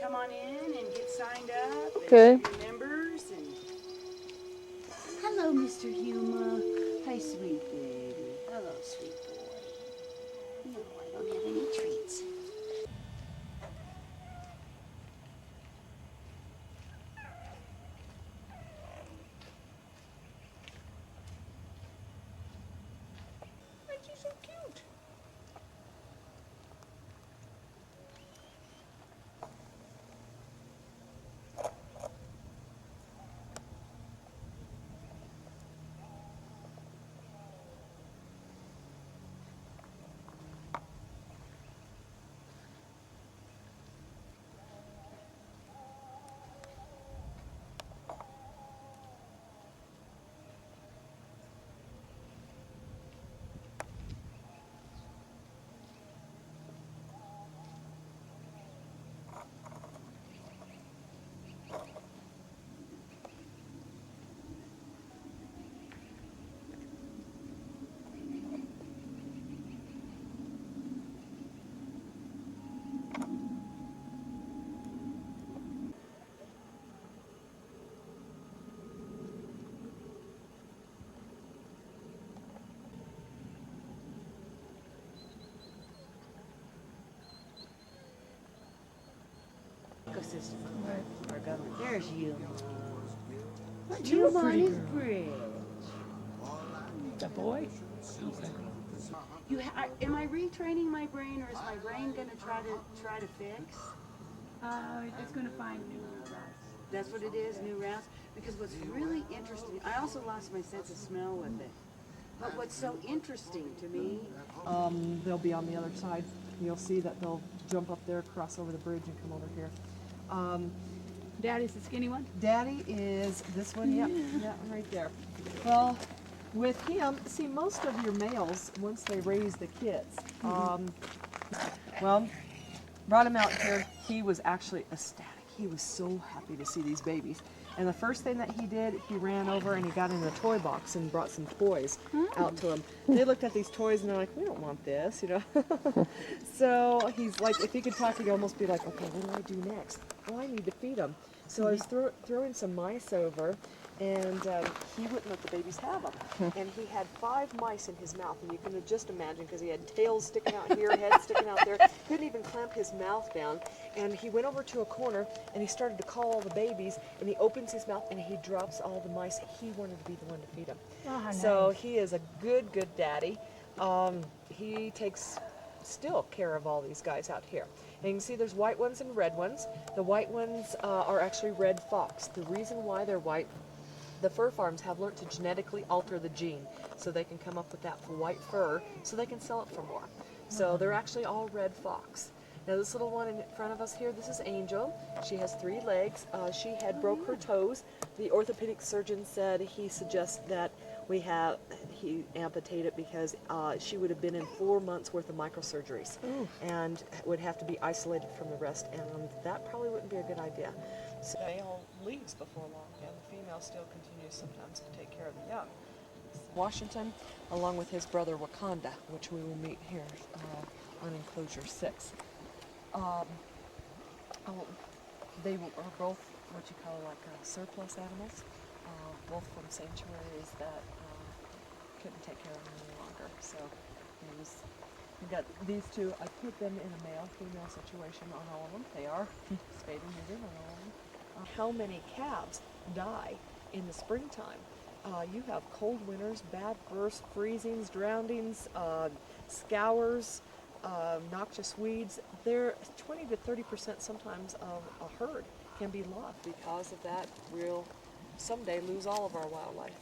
come on in and get signed up Okay. as your members. And hello, Mr. Huma. Hi, sweet baby. Hello, sweet boy. No, I don't have any treats. Aren't you so cute? Ecosystem. Our government. There's you. Aren't You you a on pretty his girl? bridge. The boy? Okay. Am I retraining my brain, or is my brain gonna try to fix? It's going to find new routes. That's what it is, new routes. Because what's really interesting, I also lost my sense of smell with it. But what's so interesting to me, They'll be on the other side. You'll see that they'll jump up there, cross over the bridge, and come over here. Daddy's the skinny one? Daddy is this one, yep, that one right there. Well, with him, see, most of your males, once they raise the kids, well, brought him out here, he was actually ecstatic. He was so happy to see these babies. And the first thing that he did, he ran over and he got in the toy box and brought some toys out to him. They looked at these toys and they're like, we don't want this, you know. So he's like, if he could talk, he'd almost be like, okay, what do I do next? Well, I need to feed them. So I was throwing some mice over, and he wouldn't let the babies have them. And he had 5 mice in his mouth, and you can just imagine, because he had tails sticking out here, heads sticking out there, couldn't even clamp his mouth down. And he went over to a corner, and he started to call all the babies, and he opens his mouth, and he drops all the mice. He wanted to be the one to feed them. Oh, So nice. he is a good daddy. He takes still care of all these guys out here. And you can see there's white ones and red ones. The white ones are actually red fox. The reason why they're white, the fur farms have learned to genetically alter the gene so they can come up with that white fur so they can sell it for more. So they're actually all red fox. Now this little one in front of us here, this is Angel. She has 3 legs. She had broke her toes. The orthopedic surgeon said he suggests that he amputate it because she would have been in 4 months worth of microsurgeries and would have to be isolated from the rest, and that probably wouldn't be a good idea. So the male leaves before long, and the female still continues sometimes to take care of the young. Washington, along with his brother Wakanda, which we will meet here on enclosure 6. They are both what you call like surplus animals, both from sanctuaries that couldn't take care of them any longer. So we got these 2. I put them in a male-female situation on all of them. They are spayed and neutered on all of them. How many calves die in the springtime? You have cold winters, bad births, freezings, drownings, scours, noxious weeds. They're 20 to 30% sometimes of a herd can be lost because of that. We'll someday lose all of our wildlife.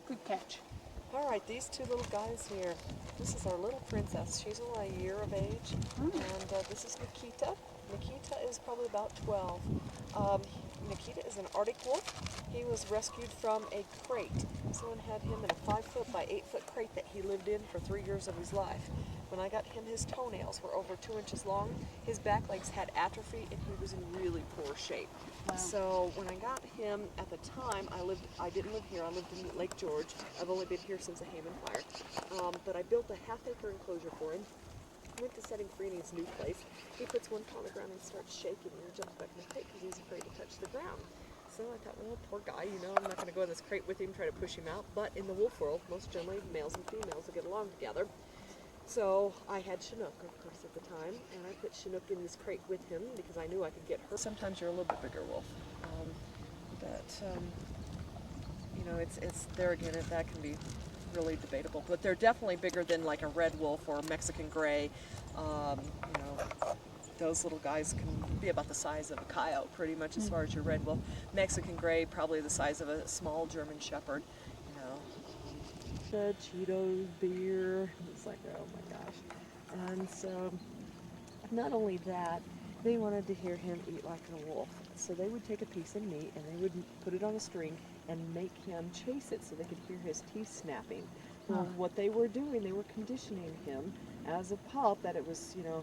Good catch. All right, these 2 little guys here. This is our little princess. She's only a year of age, and this is Nikita. Nikita is probably about 12. Nikita is an Arctic wolf. He was rescued from a crate. Someone had him in a 5-foot by 8-foot crate that he lived in for 3 years of his life. When I got him, his toenails were over 2 inches long. His back legs had atrophy, and he was in really poor shape. Wow. So when I got him, at the time, I didn't live here. I lived in Lake George. I've only been here since the Haman fire. But I built a 1/2-acre enclosure for him went to setting free in his new place, he puts one paw on the ground and starts shaking and jumps back in the crate because he's afraid to touch the ground. So I thought, well, poor guy, you know, I'm not going to go in this crate with him, try to push him out. But in the wolf world, most generally males and females will get along together. So I had Chinook, of course, at the time, and I put Chinook in this crate with him because I knew I could get her. Sometimes you're a little bit bigger wolf, you know, it's there again. That can be really debatable, but they're definitely bigger than like a red wolf or Mexican gray. You know, those little guys can be about the size of a coyote, pretty much, as far as your red wolf. Mexican gray, probably the size of a small German shepherd. You know, Cheetos, beer. It's like, oh my gosh. And so, not only that, they wanted to hear him eat like a wolf. So they would take a piece of meat and they would put it on a string and make him chase it so they could hear his teeth snapping. Well, what they were doing, they were conditioning him as a pup that it was, you know,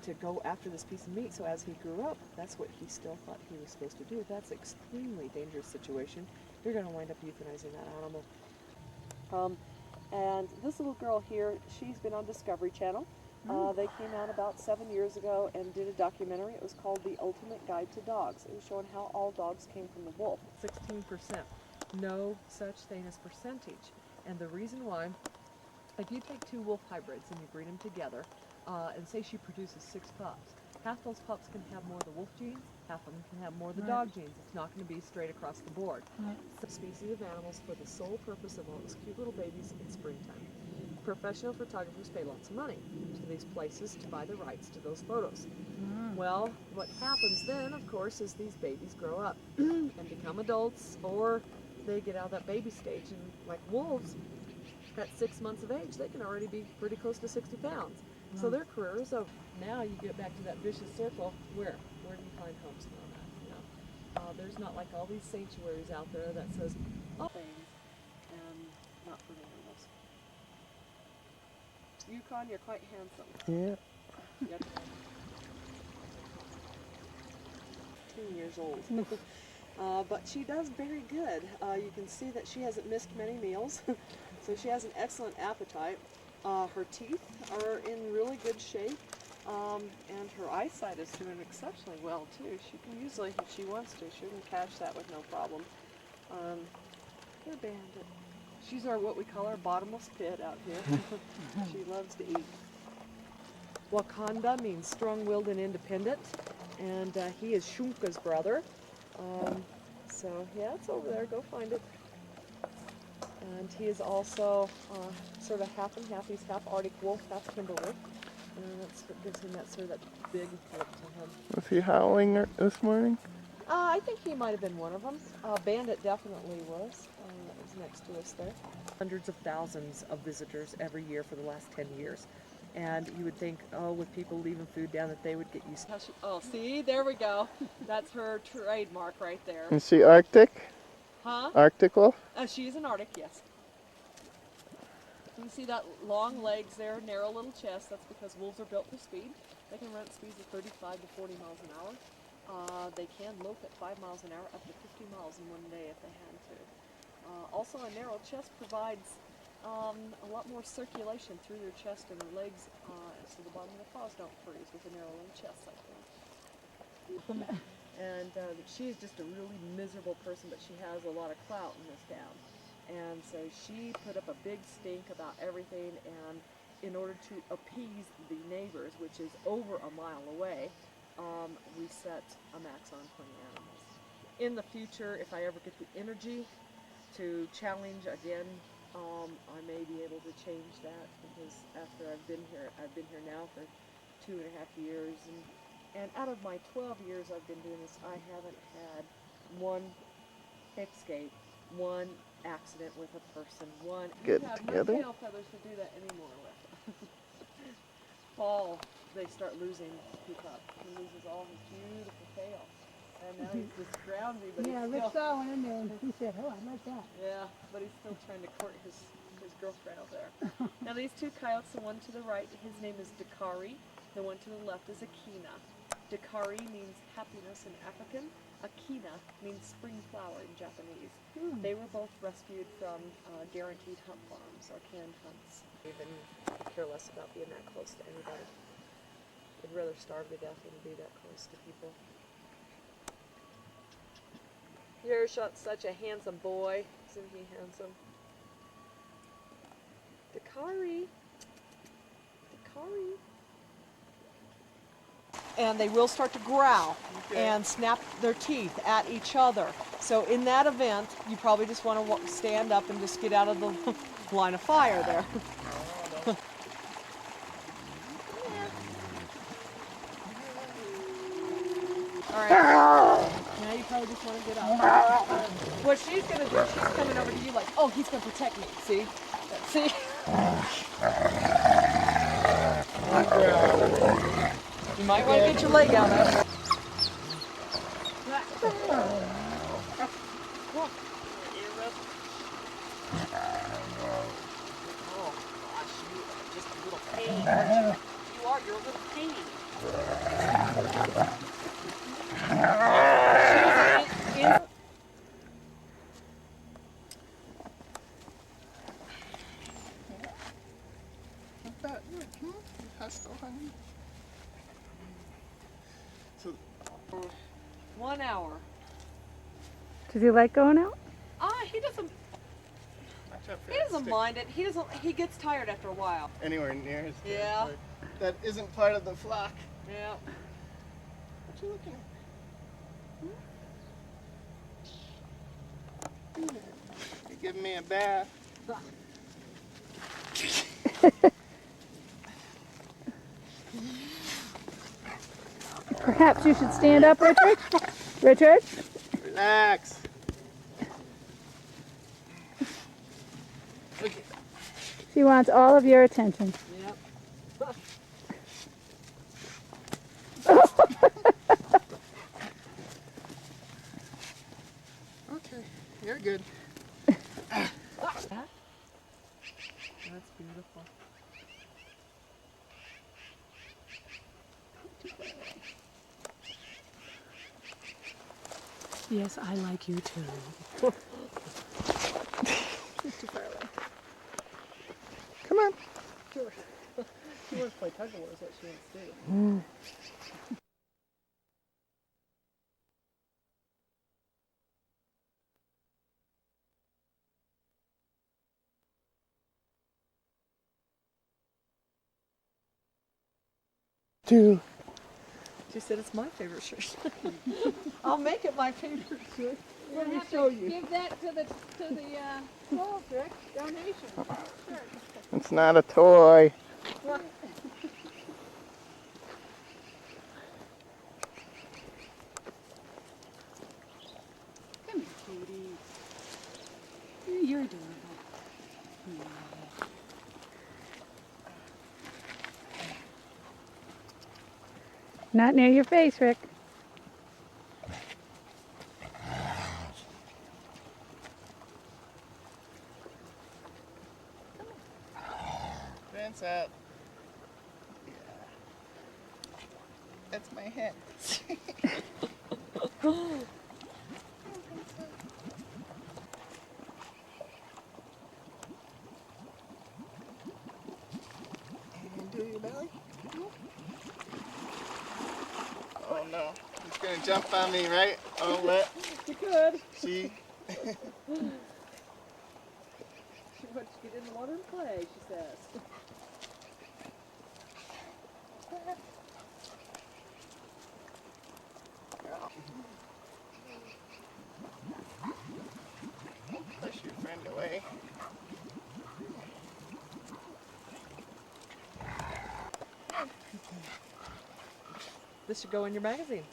to go after this piece of meat. So as he grew up, that's what he still thought he was supposed to do. That's an extremely dangerous situation. You're going to wind up euthanizing that animal. And this little girl here, she's been on Discovery Channel. They came out about 7 years ago and did a documentary. It was called The Ultimate Guide to Dogs. It was showing how all dogs came from the wolf. 16%. No such thing as percentage. And the reason why, if you take two wolf hybrids and you breed them together, and say she produces 6 pups, half those pups can have more of the wolf genes, half of them can have more of the dog genes. It's not going to be straight across the board. Some species of animals for the sole purpose of all those cute little babies in springtime. Professional photographers pay lots of money to these places to buy the rights to those photos. Well, what happens then, of course, is these babies grow up and become adults, or they get out of that baby stage, and like wolves, at 6 months of age, they can already be pretty close to 60 pounds. So their career is over. Now you get back to that vicious circle. Where do you find homes on that? You know, there's not like all these sanctuaries out there that says, oh, things, and not for animals. Yukon, you're quite handsome. Yeah. Yep. 2 years old. But she does very good. You can see that she hasn't missed many meals, so she has an excellent appetite. Her teeth are in really good shape, and her eyesight is doing exceptionally well too. She can usually, if she wants to, she can catch that with no problem. Poor Bandit. She's our, what we call our bottomless pit out here. She loves to eat. Wakanda means strong-willed and independent, and he is Shumka's brother. So yeah, it's over there. Go find it. And he is also sort of half and half. He's half Arctic wolf, half Timberwolf. And that's what gives him that sort of that big look to him. Was he howling this morning? I think he might have been one of them. Bandit definitely was. That was next to us there. Hundreds of thousands of visitors every year for the last 10 years. And you would think, oh, with people leaving food down, that they would get used to it. Oh, see, there we go. That's her trademark right there. Is she Arctic? Huh? Arctic wolf? She is an Arctic, yes. You can see that long legs there, narrow little chest. That's because wolves are built for speed. They can run at speeds of 35 to 40 miles an hour. They can lope at 5 miles an hour, up to 50 miles in one day if they had to. Also, a narrow chest provides a lot more circulation through their chest and their legs, so the bottom of the paws don't freeze with a narrow little chest like that. And she's just a really miserable person, but she has a lot of clout in this town. And so she put up a big stink about everything, and in order to appease the neighbors, which is over a mile away, we set a max on 20 animals. In the future, if I ever get the energy to challenge again, I may be able to change that, because after I've been here now for 2.5 years, and out of my 12 years I've been doing this, I haven't had one escape, one accident with a person, one. Get I have together? no tail feathers to do that anymore with. Fall, they start losing Peacock. He loses all his beautiful tail. And now he's just drowsy, but Yeah, he's Rick still... saw one in there and he said, oh, I like that. Yeah, but he's still trying to court his girlfriend out there. Now these two coyotes, the one to the right, his name is Dakari. The one to the left is Akina. Dakari means happiness in African. Akina means spring flower in Japanese. They were both rescued from guaranteed hunt farms or canned hunts. Even care less about being that close to anybody. I'd rather starve to death than be that close to people. You're such a handsome boy. Isn't he handsome? Dakari. Dakari. And they will start to growl and snap their teeth at each other. So in that event, you probably just want to stand up and just get out of the line of fire there. All right. Now you probably just want to get up. What she's going to do, she's coming over to you like, oh, he's going to protect me. See? See? You might want to get your leg out of it. Oh gosh, you are just a little pain, aren't you? You are, you're a little pain. Hustle, honey. So, 1 hour. Does he like going out? He doesn't mind it. He gets tired after a while. Anywhere near his Yeah. territory. That isn't part of the flock. Yeah. What you looking at? You giving me a bath? Perhaps you should stand up, Richard. Richard? Relax. Okay. She wants all of your attention. Yep. Okay, you're good. That's beautiful. Yes, I like you too. Come on. Sure. She wants to play tug of war is what she wants to do. Two. She said it's my favorite shirt. I'll make it my favorite shirt. Let me show you. Give that to the school, Rick. Donation. Sure. It's not a toy. Come here, cutie. You're adorable. Not near your face, Rick. Dance up. Yeah. That's my head. And do your belly. Oh no, he's gonna jump on me, right? Oh, let. You could. She. She wants to get in the water and play, she says. Push your friend away. This should go in your magazine.